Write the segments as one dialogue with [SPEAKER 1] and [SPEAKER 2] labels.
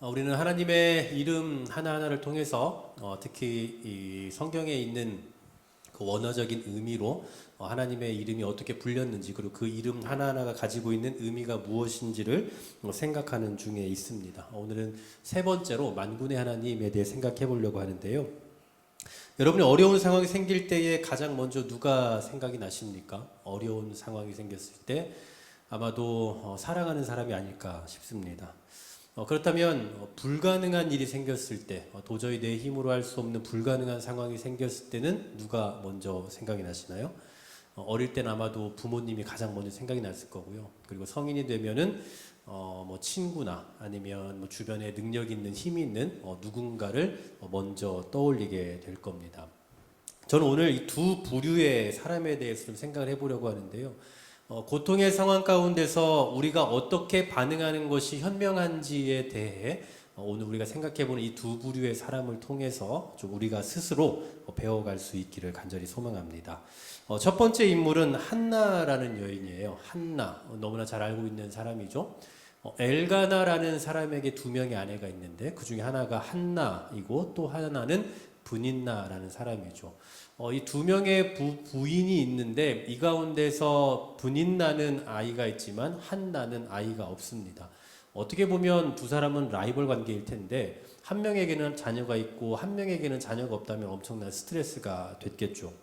[SPEAKER 1] 우리는 하나님의 이름 하나하나를 통해서 특히 이 성경에 있는 그 원어적인 의미로 하나님의 이름이 어떻게 불렸는지, 그리고 그 이름 하나하나가 가지고 있는 의미가 무엇인지를 생각하는 중에 있습니다. 오늘은 세 번째로 만군의 하나님에 대해 생각해 보려고 하는데요. 여러분이 어려운 상황이 생길 때에 가장 먼저 누가 생각이 나십니까? 어려운 상황이 생겼을 때 아마도 사랑하는 사람이 아닐까 싶습니다. 그렇다면 불가능한 일이 생겼을 때, 도저히 내 힘으로 할 수 없는 불가능한 상황이 생겼을 때는 누가 먼저 생각이 나시나요? 어릴 때는 아마도 부모님이 가장 먼저 생각이 났을 거고요. 그리고 성인이 되면은 친구나 아니면 주변에 능력 있는 힘이 있는 누군가를 먼저 떠올리게 될 겁니다. 저는 오늘 이 두 부류의 사람에 대해서 좀 생각을 해보려고 하는데요. 고통의 상황 가운데서 우리가 어떻게 반응하는 것이 현명한지에 대해 오늘 우리가 생각해보는 이 두 부류의 사람을 통해서 좀 우리가 스스로 배워갈 수 있기를 간절히 소망합니다. 첫 번째 인물은 한나라는 여인이에요. 한나, 너무나 잘 알고 있는 사람이죠. 엘가나라는 사람에게 두 명의 아내가 있는데 그 중에 하나가 한나이고 또 하나는 브닌나라는 사람이죠. 이 두 명의 부인이 있는데 이 가운데서 브닌나는 아이가 있지만 한나는 아이가 없습니다. 어떻게 보면 두 사람은 라이벌 관계일 텐데 한 명에게는 자녀가 있고 한 명에게는 자녀가 없다면 엄청난 스트레스가 됐겠죠.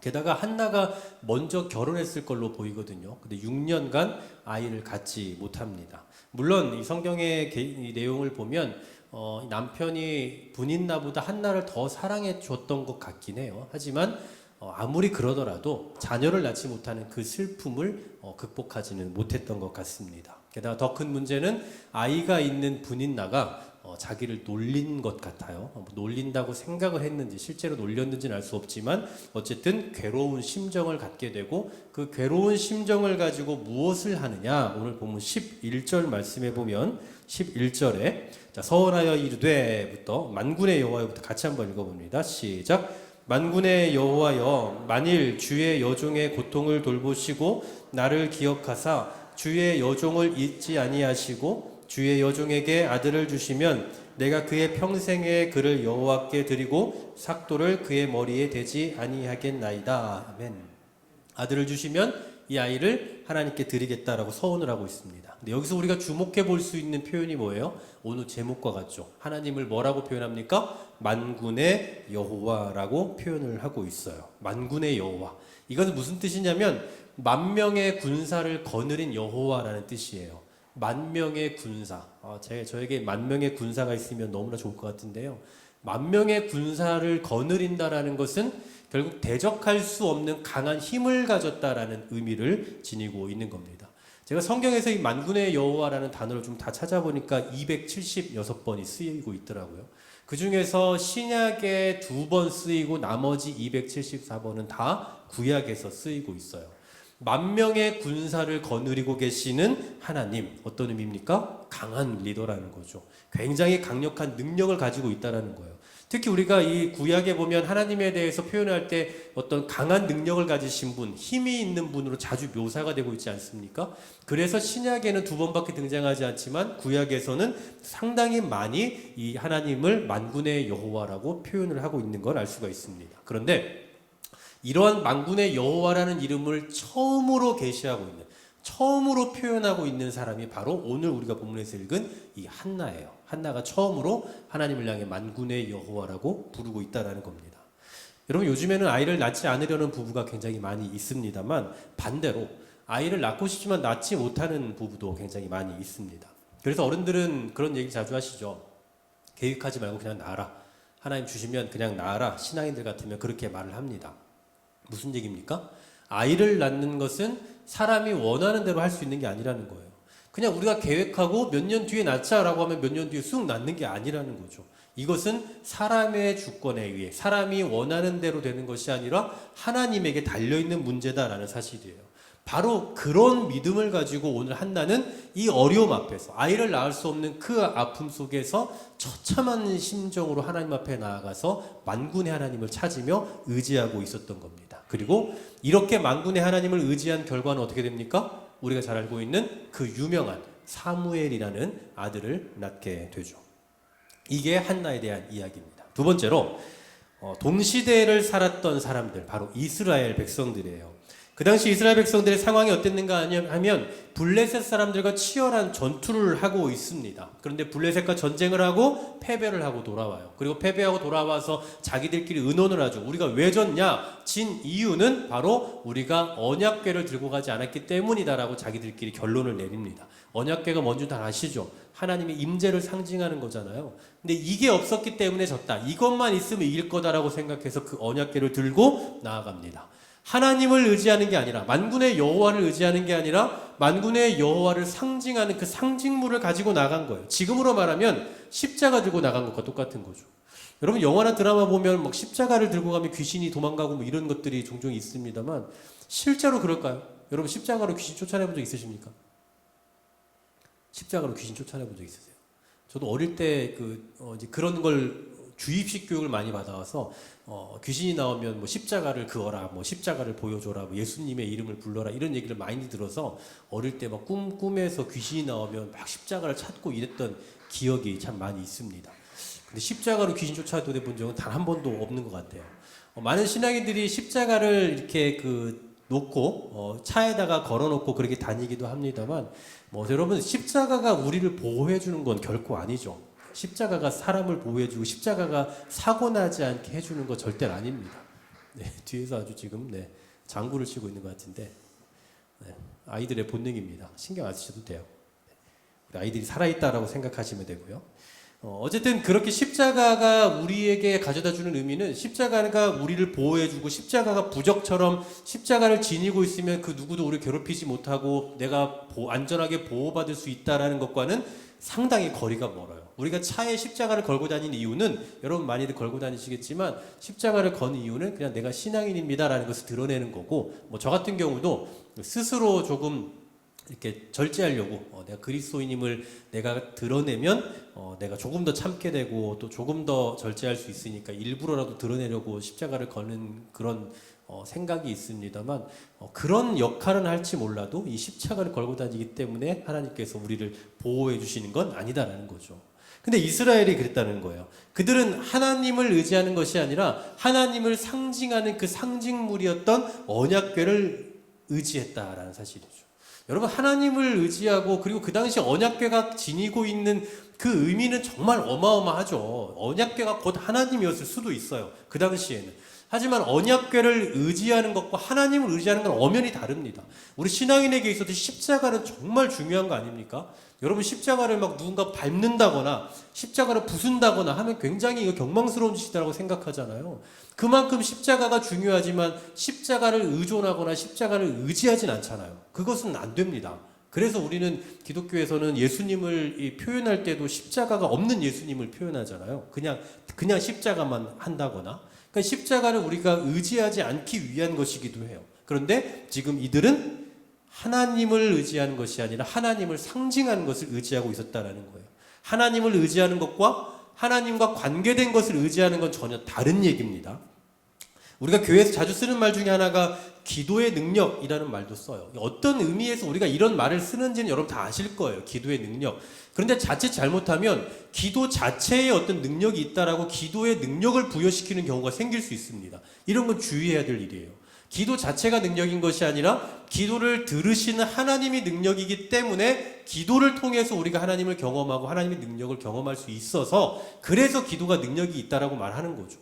[SPEAKER 1] 게다가 한나가 먼저 결혼했을 걸로 보이거든요. 근데 6년간 아이를 갖지 못합니다. 물론 이 성경의 이 내용을 보면 남편이 브닌나보다 한나를 더 사랑해 줬던 것 같긴 해요. 하지만 아무리 그러더라도 자녀를 낳지 못하는 그 슬픔을 극복하지는 못했던 것 같습니다. 게다가 더 큰 문제는 아이가 있는 브닌나가 자기를 놀린 것 같아요. 놀린다고 생각을 했는지 실제로 놀렸는지는 알 수 없지만 어쨌든 괴로운 심정을 갖게 되고 그 괴로운 심정을 가지고 무엇을 하느냐, 오늘 본문 11절 말씀해 보면 11절에 서원하여 이르되부터 만군의 여호와여부터 같이 한번 읽어봅니다. 시작. 만군의 여호와여, 만일 주의 여종의 고통을 돌보시고 나를 기억하사 주의 여종을 잊지 아니하시고 주의 여종에게 아들을 주시면 내가 그의 평생에 그를 여호와께 드리고 삭도를 그의 머리에 대지 아니하겠나이다. 아멘. 아들을 주시면 이 아이를 하나님께 드리겠다라고 서원을 하고 있습니다. 근데 여기서 우리가 주목해 볼 수 있는 표현이 뭐예요? 오늘 제목과 같죠. 하나님을 뭐라고 표현합니까? 만군의 여호와라고 표현을 하고 있어요. 만군의 여호와. 이것은 무슨 뜻이냐면 만명의 군사를 거느린 여호와라는 뜻이에요. 만명의 군사. 저에게 만명의 군사가 있으면 너무나 좋을 것 같은데요. 만명의 군사를 거느린다라는 것은 결국 대적할 수 없는 강한 힘을 가졌다라는 의미를 지니고 있는 겁니다. 제가 성경에서 이 만군의 여호와라는 단어를 좀 다 찾아보니까 276번이 쓰이고 있더라고요. 그 중에서 신약에 2번 쓰이고 나머지 274번은 다 구약에서 쓰이고 있어요. 만명의 군사를 거느리고 계시는 하나님, 어떤 의미입니까? 강한 리더라는 거죠. 굉장히 강력한 능력을 가지고 있다는 거예요. 특히 우리가 이 구약에 보면 하나님에 대해서 표현할 때 어떤 강한 능력을 가지신 분, 힘이 있는 분으로 자주 묘사가 되고 있지 않습니까? 그래서 신약에는 2번밖에 등장하지 않지만 구약에서는 상당히 많이 이 하나님을 만군의 여호와라고 표현을 하고 있는 걸 알 수가 있습니다. 그런데 이러한 만군의 여호와라는 이름을 처음으로 계시하고 있는, 처음으로 표현하고 있는 사람이 바로 오늘 우리가 본문에서 읽은 이 한나예요. 한나가 처음으로 하나님을 향해 만군의 여호와라고 부르고 있다는 겁니다. 여러분, 요즘에는 아이를 낳지 않으려는 부부가 굉장히 많이 있습니다만 반대로 아이를 낳고 싶지만 낳지 못하는 부부도 굉장히 많이 있습니다. 그래서 어른들은 그런 얘기 자주 하시죠. 계획하지 말고 그냥 낳아라. 하나님 주시면 그냥 낳아라. 신앙인들 같으면 그렇게 말을 합니다. 무슨 얘기입니까? 아이를 낳는 것은 사람이 원하는 대로 할 수 있는 게 아니라는 거예요. 그냥 우리가 계획하고 몇 년 뒤에 낳자라고 하면 몇 년 뒤에 쑥 낳는 게 아니라는 거죠. 이것은 사람의 주권에 의해 사람이 원하는 대로 되는 것이 아니라 하나님에게 달려있는 문제다라는 사실이에요. 바로 그런 믿음을 가지고 오늘 한나는 이 어려움 앞에서 아이를 낳을 수 없는 그 아픔 속에서 처참한 심정으로 하나님 앞에 나아가서 만군의 하나님을 찾으며 의지하고 있었던 겁니다. 그리고 이렇게 만군의 하나님을 의지한 결과는 어떻게 됩니까? 우리가 잘 알고 있는 그 유명한 사무엘이라는 아들을 낳게 되죠. 이게 한나에 대한 이야기입니다. 두 번째로 동시대를 살았던 사람들, 바로 이스라엘 백성들이에요. 그 당시 이스라엘 백성들의 상황이 어땠는가 하면 블레셋 사람들과 치열한 전투를 하고 있습니다. 그런데 블레셋과 전쟁을 하고 패배를 하고 돌아와요. 그리고 패배하고 돌아와서 자기들끼리 의논을 하죠. 우리가 왜 졌냐? 진 이유는 바로 우리가 언약궤를 들고 가지 않았기 때문이다라고 자기들끼리 결론을 내립니다. 언약궤가 뭔지 다 아시죠? 하나님의 임재를 상징하는 거잖아요. 근데 이게 없었기 때문에 졌다. 이것만 있으면 이길 거다라고 생각해서 그 언약궤를 들고 나아갑니다. 하나님을 의지하는 게 아니라, 만군의 여호와를 의지하는 게 아니라 만군의 여호와를 상징하는 그 상징물을 가지고 나간 거예요. 지금으로 말하면 십자가 들고 나간 것과 똑같은 거죠. 여러분 영화나 드라마 보면 막 십자가를 들고 가면 귀신이 도망가고 뭐 이런 것들이 종종 있습니다만 실제로 그럴까요? 여러분 십자가로 귀신 쫓아내본 적 있으십니까? 십자가로 귀신 쫓아내본 적 있으세요? 저도 어릴 때 이제 그런 걸 주입식 교육을 많이 받아와서 귀신이 나오면 뭐 십자가를 그어라, 뭐 십자가를 보여줘라, 뭐 예수님의 이름을 불러라 이런 얘기를 많이 들어서 어릴 때 막 꿈에서 귀신이 나오면 막 십자가를 찾고 이랬던 기억이 참 많이 있습니다. 근데 십자가로 귀신 쫓아내본 적은 단 한 번도 없는 것 같아요. 많은 신앙인들이 십자가를 이렇게 놓고 차에다가 걸어놓고 그렇게 다니기도 합니다만 여러분 십자가가 우리를 보호해 주는 건 결코 아니죠. 십자가가 사람을 보호해주고 십자가가 사고 나지 않게 해주는 거 절대 아닙니다. 네, 뒤에서 아주 지금 장구를 치고 있는 것 같은데 아이들의 본능입니다. 신경 안 쓰셔도 돼요. 우리 아이들이 살아있다라고 생각하시면 되고요. 어쨌든 그렇게 십자가가 우리에게 가져다주는 의미는 십자가가 우리를 보호해주고 십자가가 부적처럼 십자가를 지니고 있으면 그 누구도 우리를 괴롭히지 못하고 내가 안전하게 보호받을 수 있다라는 것과는 상당히 거리가 멀어요. 우리가 차에 십자가를 걸고 다니는 이유는 여러분 많이들 걸고 다니시겠지만 십자가를 건 이유는 그냥 내가 신앙인입니다라는 것을 드러내는 거고 저 같은 경우도 스스로 조금 이렇게 절제하려고 내가 그리스도인임을 내가 드러내면 내가 조금 더 참게 되고 또 조금 더 절제할 수 있으니까 일부러라도 드러내려고 십자가를 거는 그런 생각이 있습니다만 그런 역할은 할지 몰라도 이 십자가를 걸고 다니기 때문에 하나님께서 우리를 보호해 주시는 건 아니다라는 거죠. 근데 이스라엘이 그랬다는 거예요. 그들은 하나님을 의지하는 것이 아니라 하나님을 상징하는 그 상징물이었던 언약궤를 의지했다라는 사실이죠. 여러분 하나님을 의지하고 그리고 그 당시 언약궤가 지니고 있는 그 의미는 정말 어마어마하죠. 언약궤가 곧 하나님이었을 수도 있어요. 그 당시에는. 하지만 언약궤를 의지하는 것과 하나님을 의지하는 건 엄연히 다릅니다. 우리 신앙인에게 있어도 십자가는 정말 중요한 거 아닙니까? 여러분 십자가를 막 누군가 밟는다거나 십자가를 부순다거나 하면 굉장히 이거 경망스러운 짓이라고 생각하잖아요. 그만큼 십자가가 중요하지만 십자가를 의존하거나 십자가를 의지하진 않잖아요. 그것은 안 됩니다. 그래서 우리는 기독교에서는 예수님을 표현할 때도 십자가가 없는 예수님을 표현하잖아요. 그냥 십자가만 한다거나. 그러니까 십자가를 우리가 의지하지 않기 위한 것이기도 해요. 그런데 지금 이들은 하나님을 의지하는 것이 아니라 하나님을 상징하는 것을 의지하고 있었다는 거예요. 하나님을 의지하는 것과 하나님과 관계된 것을 의지하는 건 전혀 다른 얘기입니다. 우리가 교회에서 자주 쓰는 말 중에 하나가 기도의 능력이라는 말도 써요. 어떤 의미에서 우리가 이런 말을 쓰는지는 여러분 다 아실 거예요. 기도의 능력. 그런데 자칫 잘못하면 기도 자체에 어떤 능력이 있다라고 기도의 능력을 부여시키는 경우가 생길 수 있습니다. 이런 건 주의해야 될 일이에요. 기도 자체가 능력인 것이 아니라 기도를 들으시는 하나님이 능력이기 때문에 기도를 통해서 우리가 하나님을 경험하고 하나님의 능력을 경험할 수 있어서 그래서 기도가 능력이 있다라고 말하는 거죠.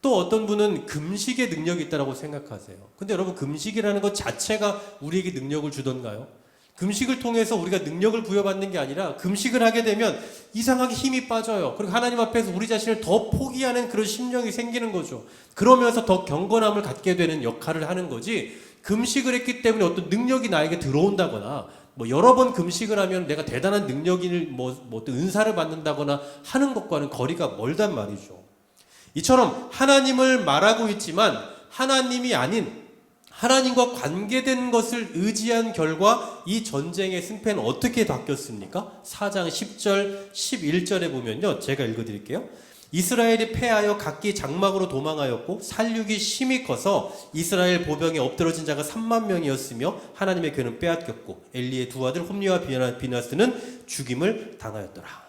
[SPEAKER 1] 또 어떤 분은 금식의 능력이 있다라고 생각하세요. 근데 여러분 금식이라는 것 자체가 우리에게 능력을 주던가요? 금식을 통해서 우리가 능력을 부여받는 게 아니라 금식을 하게 되면 이상하게 힘이 빠져요. 그리고 하나님 앞에서 우리 자신을 더 포기하는 그런 심정이 생기는 거죠. 그러면서 더 경건함을 갖게 되는 역할을 하는 거지 금식을 했기 때문에 어떤 능력이 나에게 들어온다거나 여러 번 금식을 하면 내가 대단한 능력을 어떤 은사를 받는다거나 하는 것과는 거리가 멀단 말이죠. 이처럼 하나님을 말하고 있지만 하나님이 아닌 하나님과 관계된 것을 의지한 결과 이 전쟁의 승패는 어떻게 바뀌었습니까? 4장 10절 11절에 보면요. 제가 읽어드릴게요. 이스라엘이 패하여 각기 장막으로 도망하였고 살육이 심히 커서 이스라엘 보병에 엎드러진 자가 3만 명이었으며 하나님의 괴는 빼앗겼고 엘리의 두 아들 홈리와 비나스는 죽임을 당하였더라.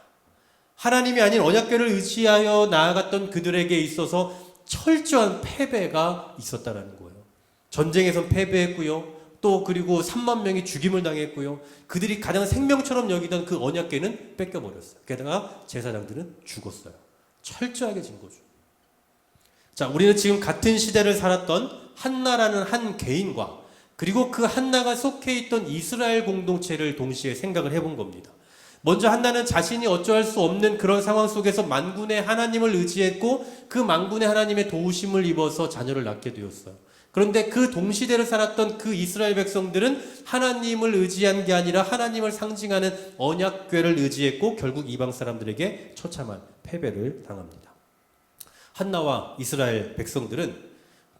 [SPEAKER 1] 하나님이 아닌 언약궤를 의지하여 나아갔던 그들에게 있어서 철저한 패배가 있었다라는 거예요. 전쟁에선 패배했고요. 또 그리고 3만 명이 죽임을 당했고요. 그들이 가장 생명처럼 여기던 그 언약궤는 뺏겨버렸어요. 게다가 제사장들은 죽었어요. 철저하게 진 거죠. 자, 우리는 지금 같은 시대를 살았던 한나라는 한 개인과 그리고 그 한나가 속해 있던 이스라엘 공동체를 동시에 생각을 해본 겁니다. 먼저 한나는 자신이 어쩌할 수 없는 그런 상황 속에서 만군의 하나님을 의지했고 그 만군의 하나님의 도우심을 입어서 자녀를 낳게 되었어요. 그런데 그 동시대를 살았던 그 이스라엘 백성들은 하나님을 의지한 게 아니라 하나님을 상징하는 언약궤를 의지했고 결국 이방 사람들에게 처참한 패배를 당합니다. 한나와 이스라엘 백성들은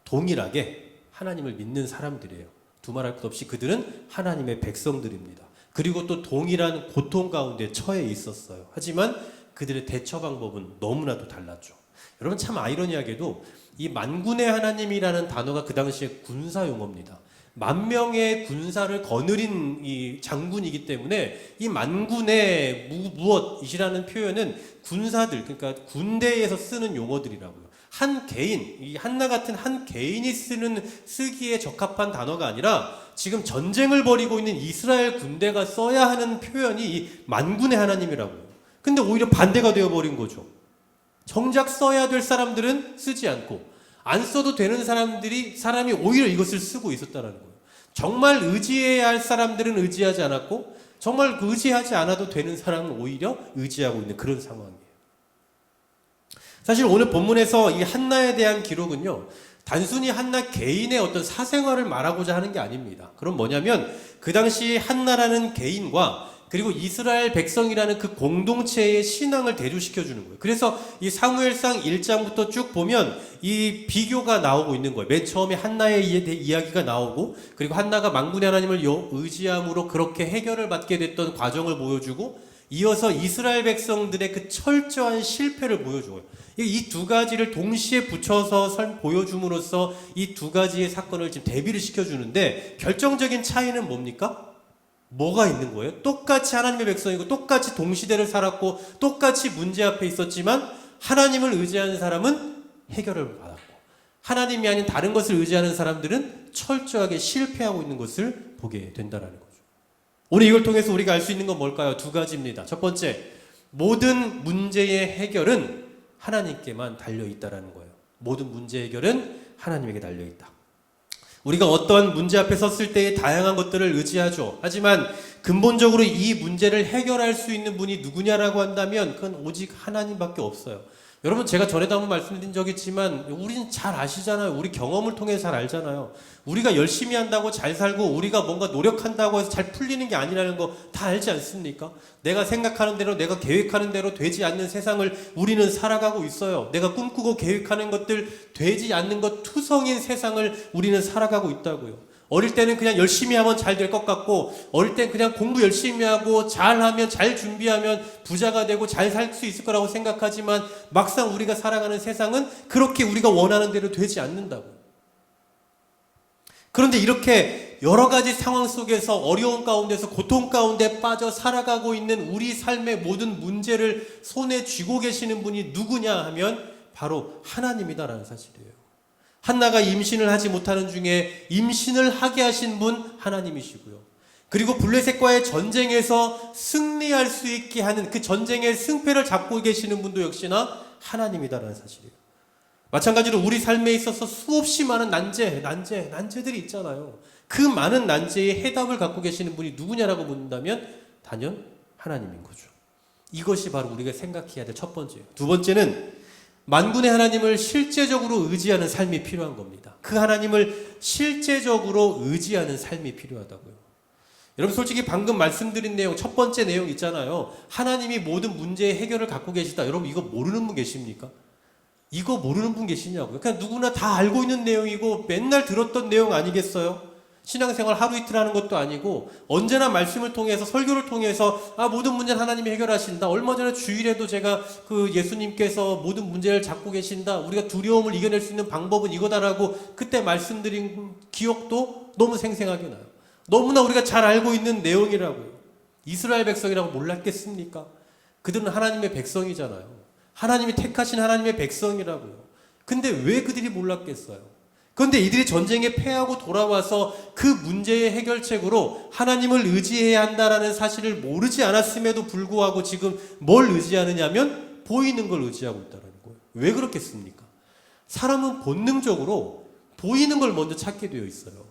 [SPEAKER 1] 동일하게 하나님을 믿는 사람들이에요. 두말할 것 없이 그들은 하나님의 백성들입니다. 그리고 또 동일한 고통 가운데 처해 있었어요. 하지만 그들의 대처 방법은 너무나도 달랐죠. 여러분, 참 아이러니하게도 이 만군의 하나님이라는 단어가 그 당시에 군사 용어입니다. 만 명의 군사를 거느린 이 장군이기 때문에 이 만군의 무엇이라는 표현은 군사들, 그러니까 군대에서 쓰는 용어들이라고요. 한 개인, 이 한나 같은 한 개인이 쓰기에 적합한 단어가 아니라 지금 전쟁을 벌이고 있는 이스라엘 군대가 써야 하는 표현이 이 만군의 하나님이라고요. 근데 오히려 반대가 되어버린 거죠. 정작 써야 될 사람들은 쓰지 않고 안 써도 되는 사람이 오히려 이것을 쓰고 있었다는 거예요. 정말 의지해야 할 사람들은 의지하지 않았고 정말 의지하지 않아도 되는 사람은 오히려 의지하고 있는 그런 상황이에요. 사실 오늘 본문에서 이 한나에 대한 기록은요, 단순히 한나 개인의 어떤 사생활을 말하고자 하는 게 아닙니다. 그럼 뭐냐면 그 당시 한나라는 개인과 그리고 이스라엘 백성이라는 그 공동체의 신앙을 대조시켜 주는 거예요. 그래서 이 사무엘상 1장부터 쭉 보면 이 비교가 나오고 있는 거예요. 맨 처음에 한나의 이야기가 나오고 그리고 한나가 만군의 하나님을 의지함으로 그렇게 해결을 받게 됐던 과정을 보여주고 이어서 이스라엘 백성들의 그 철저한 실패를 보여줘요. 이 두 가지를 동시에 붙여서 보여줌으로써 이 두 가지의 사건을 지금 대비를 시켜주는데 결정적인 차이는 뭡니까? 뭐가 있는 거예요? 똑같이 하나님의 백성이고 똑같이 동시대를 살았고 똑같이 문제 앞에 있었지만 하나님을 의지하는 사람은 해결을 받았고 하나님이 아닌 다른 것을 의지하는 사람들은 철저하게 실패하고 있는 것을 보게 된다는 거죠. 오늘 이걸 통해서 우리가 알 수 있는 건 뭘까요? 두 가지입니다. 첫 번째, 모든 문제의 해결은 하나님께만 달려있다는 거예요. 모든 문제 해결은 하나님에게 달려있다. 우리가 어떠한 문제 앞에 섰을 때의 다양한 것들을 의지하죠. 하지만 근본적으로 이 문제를 해결할 수 있는 분이 누구냐라고 한다면 그건 오직 하나님밖에 없어요. 여러분, 제가 전에도 한번 말씀드린 적이 있지만 우리는 잘 아시잖아요. 우리 경험을 통해 잘 알잖아요. 우리가 열심히 한다고 잘 살고 우리가 뭔가 노력한다고 해서 잘 풀리는 게 아니라는 거 다 알지 않습니까? 내가 생각하는 대로 내가 계획하는 대로 되지 않는 세상을 우리는 살아가고 있어요. 내가 꿈꾸고 계획하는 것들 되지 않는 것 투성인 세상을 우리는 살아가고 있다고요. 어릴 때는 그냥 열심히 하면 잘 될 것 같고 어릴 땐 그냥 공부 열심히 하고 잘하면 잘 준비하면 부자가 되고 잘 살 수 있을 거라고 생각하지만 막상 우리가 살아가는 세상은 그렇게 우리가 원하는 대로 되지 않는다고. 그런데 이렇게 여러 가지 상황 속에서 어려운 가운데서 고통 가운데 빠져 살아가고 있는 우리 삶의 모든 문제를 손에 쥐고 계시는 분이 누구냐 하면 바로 하나님이다라는 사실이에요. 한나가 임신을 하지 못하는 중에 임신을 하게 하신 분 하나님이시고요. 그리고 블레셋과의 전쟁에서 승리할 수 있게 하는 그 전쟁의 승패를 잡고 계시는 분도 역시나 하나님이다라는 사실이에요. 마찬가지로 우리 삶에 있어서 수없이 많은 난제들이 있잖아요. 그 많은 난제의 해답을 갖고 계시는 분이 누구냐라고 묻는다면 단연 하나님인 거죠. 이것이 바로 우리가 생각해야 될 첫 번째예요. 두 번째는 만군의 하나님을 실제적으로 의지하는 삶이 필요한 겁니다. 그 하나님을 실제적으로 의지하는 삶이 필요하다고요. 여러분, 솔직히 방금 말씀드린 내용, 첫 번째 내용 있잖아요. 하나님이 모든 문제의 해결을 갖고 계시다. 여러분, 이거 모르는 분 계십니까? 이거 모르는 분 계시냐고요. 그냥 누구나 다 알고 있는 내용이고 맨날 들었던 내용 아니겠어요? 신앙생활 하루 이틀 하는 것도 아니고 언제나 말씀을 통해서 설교를 통해서 모든 문제는 하나님이 해결하신다. 얼마 전에 주일에도 제가 그 예수님께서 모든 문제를 잡고 계신다. 우리가 두려움을 이겨낼 수 있는 방법은 이거다라고 그때 말씀드린 기억도 너무 생생하게 나요. 너무나 우리가 잘 알고 있는 내용이라고요. 이스라엘 백성이라고 몰랐겠습니까? 그들은 하나님의 백성이잖아요. 하나님이 택하신 하나님의 백성이라고요. 근데 왜 그들이 몰랐겠어요? 그런데 이들이 전쟁에 패하고 돌아와서 그 문제의 해결책으로 하나님을 의지해야 한다라는 사실을 모르지 않았음에도 불구하고 지금 뭘 의지하느냐면 보이는 걸 의지하고 있다는 거예요. 왜 그렇겠습니까? 사람은 본능적으로 보이는 걸 먼저 찾게 되어 있어요.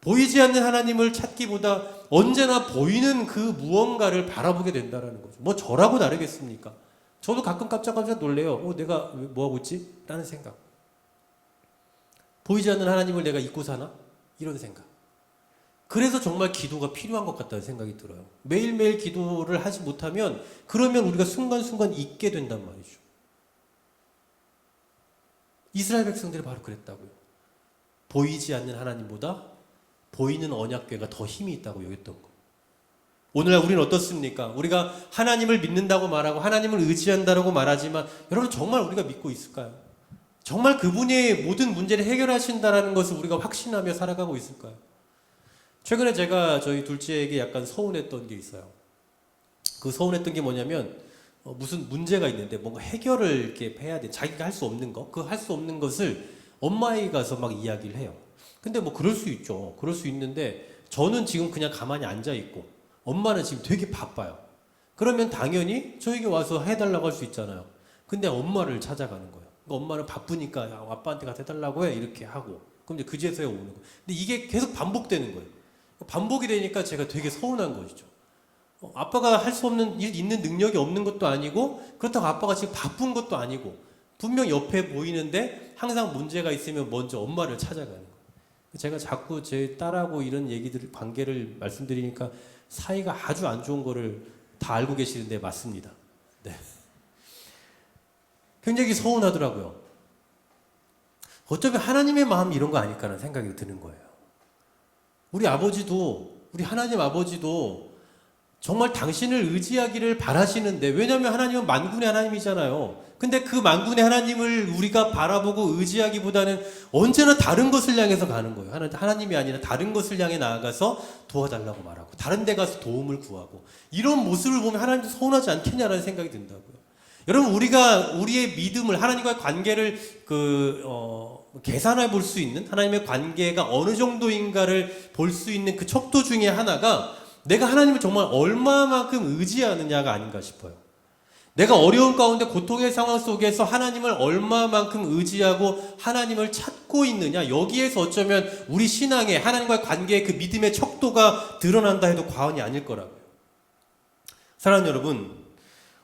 [SPEAKER 1] 보이지 않는 하나님을 찾기보다 언제나 보이는 그 무언가를 바라보게 된다는 거죠. 뭐 저라고 다르겠습니까? 저도 가끔 깜짝깜짝 놀래요. 내가 뭐 하고 있지? 라는 생각. 보이지 않는 하나님을 내가 잊고 사나? 이런 생각. 그래서 정말 기도가 필요한 것 같다는 생각이 들어요. 매일매일 기도를 하지 못하면 그러면 우리가 순간순간 잊게 된단 말이죠. 이스라엘 백성들이 바로 그랬다고요. 보이지 않는 하나님보다 보이는 언약궤가 더 힘이 있다고 여겼던 거. 오늘날 우리는 어떻습니까? 우리가 하나님을 믿는다고 말하고 하나님을 의지한다고 말하지만 여러분 정말 우리가 믿고 있을까요? 정말 그분이 모든 문제를 해결하신다라는 것을 우리가 확신하며 살아가고 있을까요? 최근에 제가 저희 둘째에게 약간 서운했던 게 있어요. 그 서운했던 게 뭐냐면 무슨 문제가 있는데 뭔가 해결을 이렇게 해야 돼. 자기가 할 수 없는 거, 그 할 수 없는 것을 엄마에 가서 막 이야기를 해요. 근데 뭐 그럴 수 있죠. 그럴 수 있는데 저는 지금 그냥 가만히 앉아 있고 엄마는 지금 되게 바빠요. 그러면 당연히 저에게 와서 해달라고 할 수 있잖아요. 근데 엄마를 찾아가는 거예요. 그러니까 엄마는 바쁘니까 야, 아빠한테 가서 해달라고 해 이렇게 하고 그럼 이제 그제서야 오는 거예요. 근데 이게 계속 반복되는 거예요. 반복이 되니까 제가 되게 서운한 것이죠. 아빠가 할 수 없는 일 있는 능력이 없는 것도 아니고 그렇다고 아빠가 지금 바쁜 것도 아니고 분명 옆에 보이는데 항상 문제가 있으면 먼저 엄마를 찾아가는 거예요. 제가 자꾸 제 딸하고 이런 얘기들 관계를 말씀드리니까 사이가 아주 안 좋은 거를 다 알고 계시는데 맞습니다. 네. 굉장히 서운하더라고요. 어쩌면 하나님의 마음이 이런 거 아닐까라는 생각이 드는 거예요. 우리 아버지도 우리 하나님 아버지도 정말 당신을 의지하기를 바라시는데 왜냐하면 하나님은 만군의 하나님이잖아요. 근데 그 만군의 하나님을 우리가 바라보고 의지하기보다는 언제나 다른 것을 향해서 가는 거예요. 하나님이 아니라 다른 것을 향해 나아가서 도와달라고 말하고 다른 데 가서 도움을 구하고 이런 모습을 보면 하나님도 서운하지 않겠냐라는 생각이 든다고요. 여러분 우리가 우리의 믿음을 하나님과의 관계를 계산해 볼 수 있는 하나님의 관계가 어느 정도인가를 볼 수 있는 그 척도 중에 하나가 내가 하나님을 정말 얼마만큼 의지하느냐가 아닌가 싶어요. 내가 어려운 가운데 고통의 상황 속에서 하나님을 얼마만큼 의지하고 하나님을 찾고 있느냐 여기에서 어쩌면 우리 신앙의 하나님과의 관계의 그 믿음의 척도가 드러난다 해도 과언이 아닐 거라고요. 사랑하는 여러분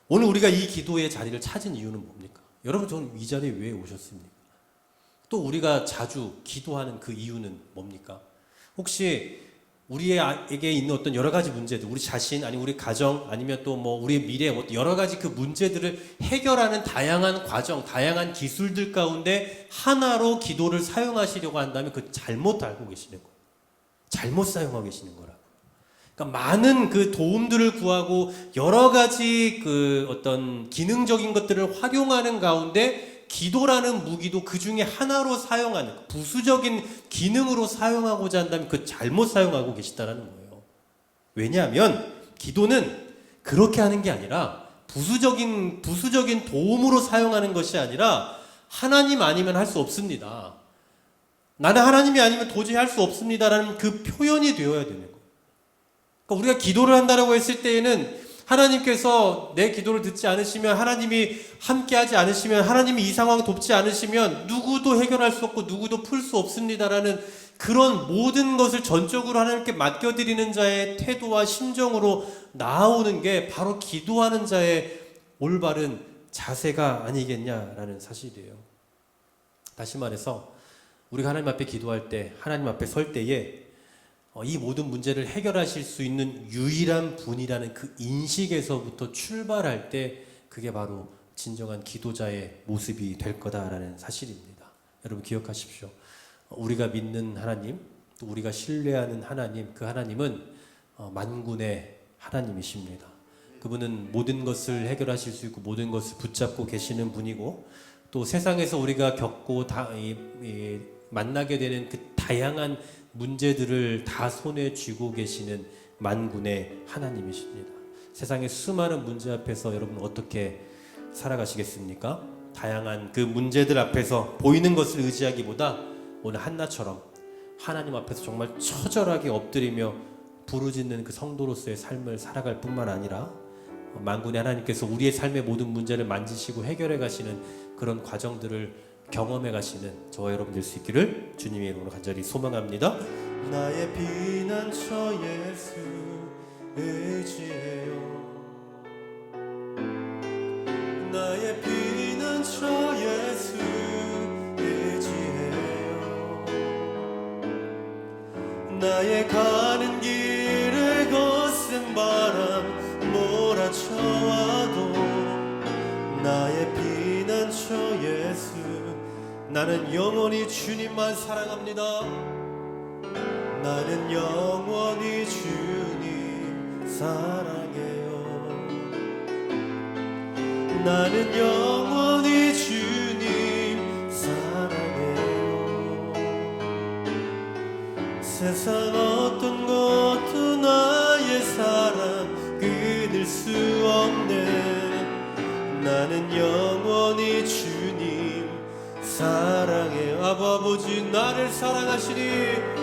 [SPEAKER 1] 오늘 우리가 이 기도의 자리를 찾은 이유는 뭡니까? 여러분 저는 이 자리에 왜 오셨습니까? 또 우리가 자주 기도하는 그 이유는 뭡니까? 혹시 우리에게 있는 어떤 여러 가지 문제들, 우리 자신, 아니면 우리 가정, 아니면 또 뭐 우리의 미래, 여러 가지 그 문제들을 해결하는 다양한 과정, 다양한 기술들 가운데 하나로 기도를 사용하시려고 한다면 그 잘못 알고 계시는 거예요. 잘못 사용하고 계시는 거라. 그러니까 많은 그 도움들을 구하고 여러 가지 그 어떤 기능적인 것들을 활용하는 가운데 기도라는 무기도 그 중에 하나로 사용하는 부수적인 기능으로 사용하고자 한다면 그 잘못 사용하고 계시다는 거예요. 왜냐하면 기도는 그렇게 하는 게 아니라 부수적인 도움으로 사용하는 것이 아니라 하나님 아니면 할 수 없습니다. 나는 하나님이 아니면 도저히 할 수 없습니다라는 그 표현이 되어야 되는 거예요. 그러니까 우리가 기도를 한다라고 했을 때에는 하나님께서 내 기도를 듣지 않으시면 하나님이 함께하지 않으시면 하나님이 이 상황 돕지 않으시면 누구도 해결할 수 없고 누구도 풀 수 없습니다라는 그런 모든 것을 전적으로 하나님께 맡겨드리는 자의 태도와 심정으로 나아오는 게 바로 기도하는 자의 올바른 자세가 아니겠냐라는 사실이에요. 다시 말해서 우리가 하나님 앞에 기도할 때 하나님 앞에 설 때에 이 모든 문제를 해결하실 수 있는 유일한 분이라는 그 인식에서부터 출발할 때 그게 바로 진정한 기도자의 모습이 될 거다라는 사실입니다. 여러분 기억하십시오. 우리가 믿는 하나님, 또 우리가 신뢰하는 하나님, 그 하나님은 만군의 하나님이십니다. 그분은 모든 것을 해결하실 수 있고 모든 것을 붙잡고 계시는 분이고 또 세상에서 우리가 겪고 만나게 되는 그 다양한 문제들을 다 손에 쥐고 계시는 만군의 하나님이십니다. 세상의 수많은 문제 앞에서 여러분 어떻게 살아가시겠습니까? 다양한 그 문제들 앞에서 보이는 것을 의지하기보다 오늘 한나처럼 하나님 앞에서 정말 처절하게 엎드리며 부르짖는 그 성도로서의 삶을 살아갈 뿐만 아니라 만군의 하나님께서 우리의 삶의 모든 문제를 만지시고 해결해 가시는 그런 과정들을 경험해 가시는 저와 여러분 될 수 있기를 주님의 이름으로 간절히 소망합니다. 나의 피난처 예수 의지해요. 나의 피난처 예수 의지해요. 나의 가는 길을 거센 바람 몰아쳐와도 나의 피난처 예수 나는 영원히 주님만 사랑합니다. 나는 영원히 주님 사랑해요. 나는 영원히 주님 사랑해요. 세상 어떤 것도 나의 사랑 끊을 수 없네. 나는 영원히 주님 사랑해요. 아버지 나를 사랑하시니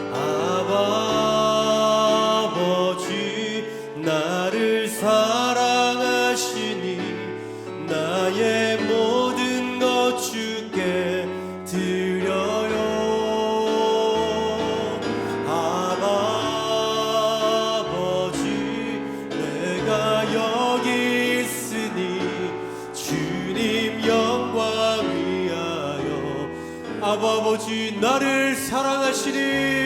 [SPEAKER 1] 아버지 나를 사랑하시니 나의 모든 것 주께 드려요. 아버지 내가 여기 있으니 주님 영광 위하여 아버지 나를 사랑하시니